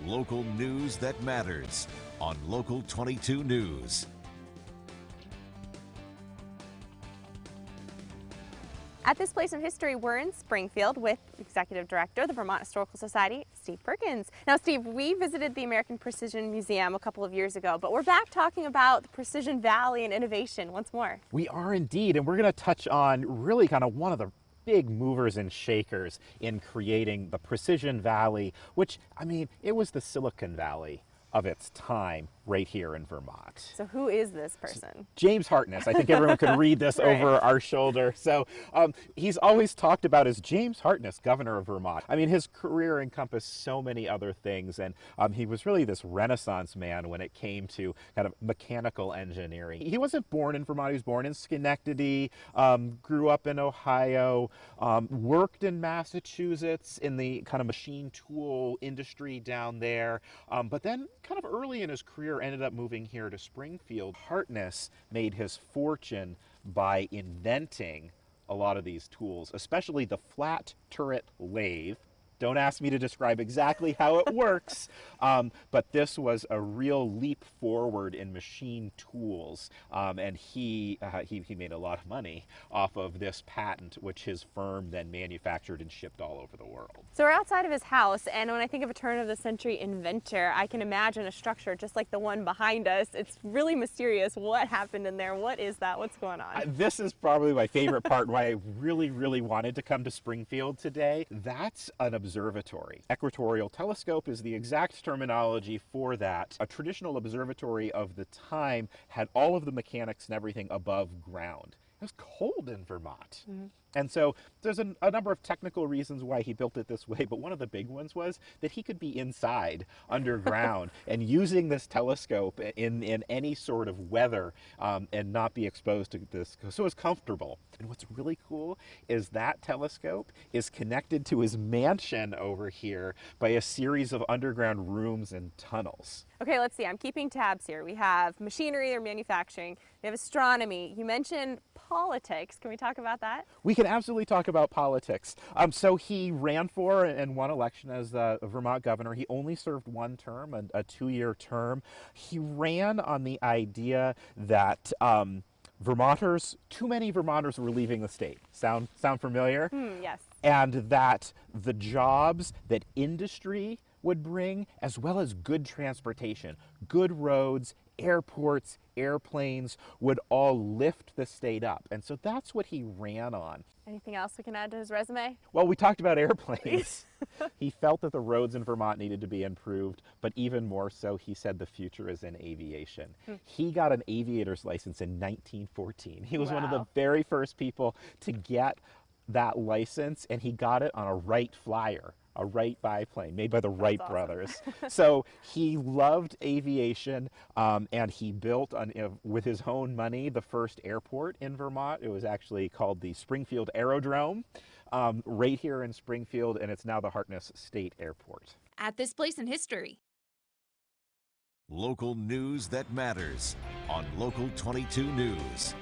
Local news that matters on Local 22 News. At this place in history, we're in Springfield with Executive Director of the Vermont Historical Society, Steve Perkins. Now, Steve, we visited the American Precision Museum a couple of years ago, but we're back talking about the Precision Valley and innovation once more. We are indeed, and we're going to touch on really kind of one of the big movers and shakers in creating the Precision Valley, which, I mean, it was the Silicon Valley of its time right here in Vermont. So who is this person? James Hartness. I think everyone could read this Right. over our shoulder. So he's always talked about as James Hartness, governor of Vermont. I mean, his career encompassed so many other things, and he was really this Renaissance man when it came to kind of mechanical engineering. He wasn't born in Vermont. He was born in Schenectady, grew up in Ohio, worked in Massachusetts in the kind of machine tool industry down there, but then kind of early in his career ended up moving here to Springfield. Hartness made his fortune by inventing a lot of these tools, especially the flat turret lathe. Don't ask me to describe exactly how it works, but this was a real leap forward in machine tools, and he made a lot of money off of this patent, which his firm then manufactured and shipped all over the world. So we're outside of his house, and when I think of a turn-of-the-century inventor, I can imagine a structure just like the one behind us. It's really mysterious. What happened in there? What is that? What's going on? This is probably my favorite part, why I really wanted to come to Springfield today. That's an observatory. Equatorial telescope is the exact terminology for that. A traditional observatory of the time had all of the mechanics and everything above ground. It was cold in Vermont. Mm-hmm. And so there's a number of technical reasons why he built it this way, but one of the big ones was that he could be inside, underground, and using this telescope in any sort of weather and not be exposed to this, so it's comfortable. And what's really cool is that telescope is connected to his mansion over here by a series of underground rooms and tunnels. Okay, let's see. I'm keeping tabs here. We have machinery or manufacturing. We have astronomy. You mentioned politics. Can we talk about that? We can absolutely talk about politics. So he ran for and won election as the Vermont governor. He only served one term, a two-year term. He ran on the idea that Vermonters, too many Vermonters were leaving the state. Sound familiar? Yes. And that the jobs that industry would bring, as well as good transportation, good roads, airports, airplanes, would all lift the state up. And so that's what he ran on. Anything else we can add to his resume? Well, we talked about airplanes. He felt that the roads in Vermont needed to be improved, but even more so, he said the future is in aviation. He got an aviator's license in 1914. He was one of the Wow. very first people to get that license, and he got it on a Wright Flyer, a Wright biplane made by the Wright awesome. brothers. So he loved aviation, and he built, with his own money, the first airport in Vermont. It was actually called the Springfield Aerodrome, right here in Springfield, and it's now the Hartness State Airport. At this place in history. Local news that matters on Local 22 News.